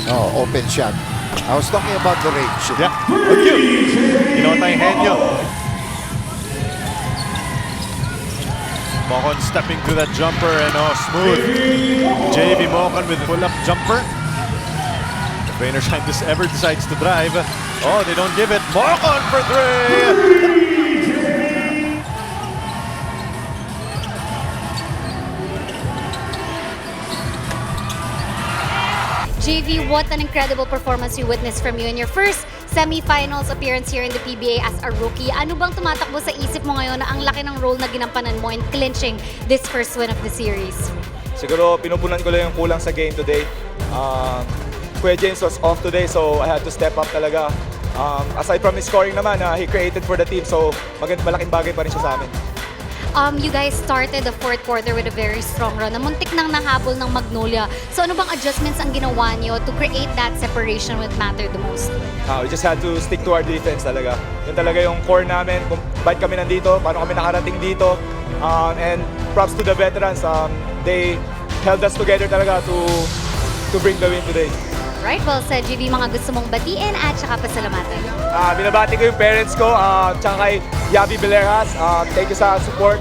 Oh, open shot. I was talking about the range. Yeah, look yun. Ginota yung head yun. Mocon stepping through that jumper and smooth. JV Mocon with pull-up jumper. If Wienerscheid ever decides to drive, they don't give it. Mocon for three! JV, what an incredible performance we witnessed from you in your first semi-finals appearance here in the PBA as a rookie. Ano bang tumatakbo sa isip mo ngayon na ang laki ng role na ginampanan mo in clinching this first win of the series? Siguro pinupunan ko lang yung kulang sa game today. Kuya James was off today, so I had to step up talaga. Aside from his scoring naman, he created for the team, so malaking bagay pa rin siya sa amin. You guys started the fourth quarter with a very strong run na muntik nang nahabol ng Magnolia. So ano bang adjustments ang ginawa niyo to create that separation what mattered the most? We just had to stick to our defense talaga. Yun talaga yung core namin, kung bakit kami nandito, paano kami nakarating dito. And props to the veterans, they held us together talaga to bring the win today. Right, well said, JV. Mga gusto mong batiin at saka pasalamatan. Binabati ko yung parents ko, tsaka kay Yavi Beleras. Thank you sa support.